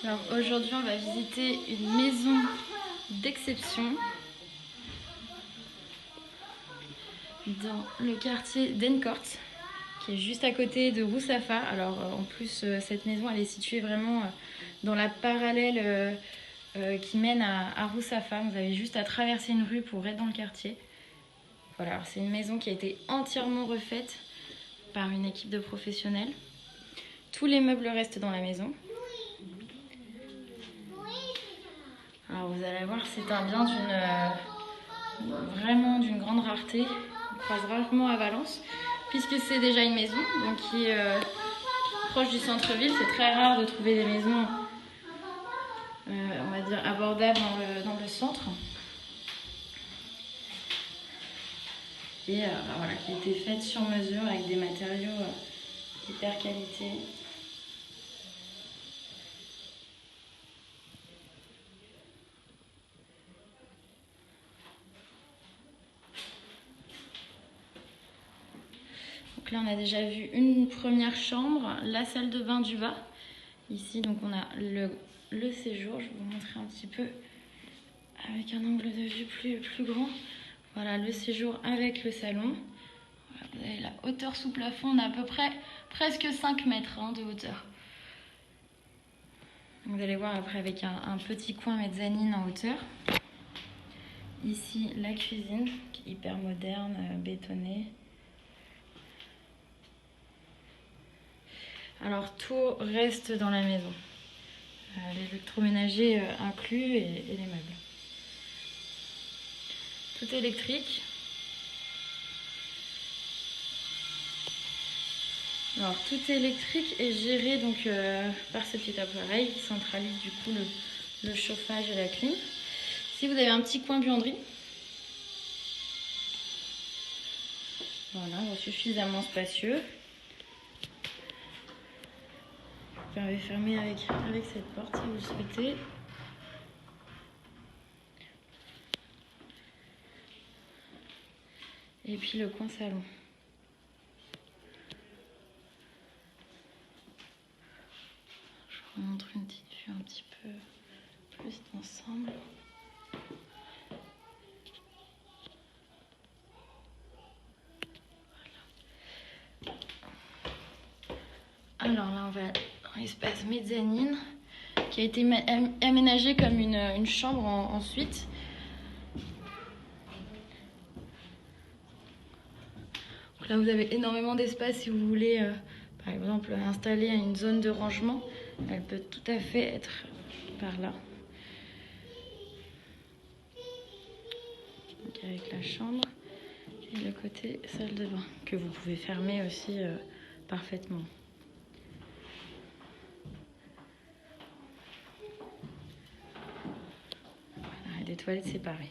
Alors aujourd'hui on va visiter une maison d'exception dans le quartier d'Encourt qui est juste à côté de Roussafa. Alors en plus cette maison elle est située vraiment dans la parallèle qui mène à Roussafa. Vous avez juste à traverser une rue pour être dans le quartier. Voilà, c'est une maison qui a été entièrement refaite par une équipe de professionnels. Tous les meubles restent dans la maison. Alors vous allez voir, c'est un bien vraiment d'une grande rareté. On croise rarement à Valence, puisque c'est déjà une maison donc qui est proche du centre-ville. C'est très rare de trouver des maisons, on va dire, abordables dans le centre. Et voilà, qui a été faite sur mesure avec des matériaux hyper qualité. Donc là on a déjà vu une première chambre, la salle de bain du bas. Ici donc on a le séjour, je vais vous montrer un petit peu avec un angle de vue plus grand. Voilà le séjour avec le salon. Voilà, vous avez la hauteur sous plafond, on a à peu près presque 5 mètres de hauteur. Vous allez voir après avec un petit coin mezzanine en hauteur. Ici la cuisine qui est hyper moderne, bétonnée. Alors tout reste dans la maison. L'électroménager inclus et les meubles. Tout est électrique. Alors tout est électrique et géré donc par ce petit appareil qui centralise du coup le chauffage et la clim. Ici vous avez un petit coin buanderie. Voilà, suffisamment spacieux. Vous pouvez fermer avec cette porte si vous le souhaitez. Et puis le coin salon. Je vous montre une petite vue un petit peu plus d'ensemble. Voilà. Alors là on va dans l'espace mezzanine qui a été aménagé comme une chambre ensuite. Donc là vous avez énormément d'espace si vous voulez par exemple installer une zone de rangement. Elle peut tout à fait être par là. Donc avec la chambre et le côté salle de bain que vous pouvez fermer aussi parfaitement. Voilà, et des toilettes séparées.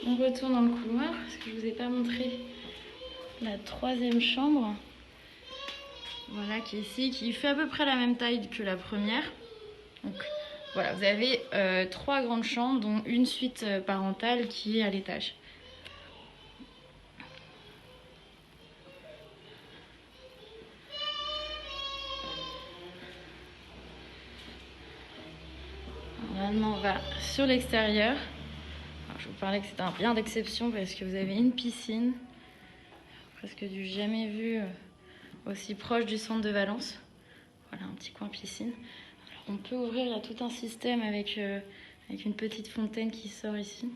On retourne dans le couloir parce que je ne vous ai pas montré la troisième chambre. Voilà, qui est ici, qui fait à peu près la même taille que la première. Donc voilà, vous avez 3 grandes chambres, dont une suite parentale qui est à l'étage. Maintenant, on va sur l'extérieur. Je vous parlais que c'était un bien d'exception parce que vous avez une piscine, presque du jamais vu aussi proche du centre de Valence. Voilà, un petit coin piscine. Alors, on peut ouvrir, il y a tout un système avec une petite fontaine qui sort ici.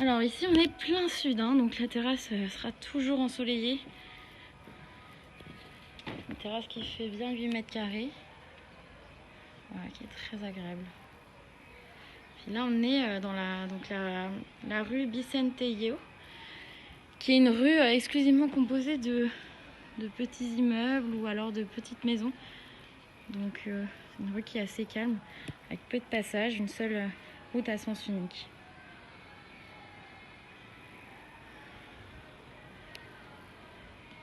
Alors ici on est plein sud, hein, donc la terrasse sera toujours ensoleillée. Une terrasse qui fait bien 8 mètres carrés. Voilà, qui est très agréable. Puis là on est dans la rue Bicentejo, qui est une rue exclusivement composée de petits immeubles ou alors de petites maisons. Donc c'est une rue qui est assez calme, avec peu de passages, une seule route à sens unique.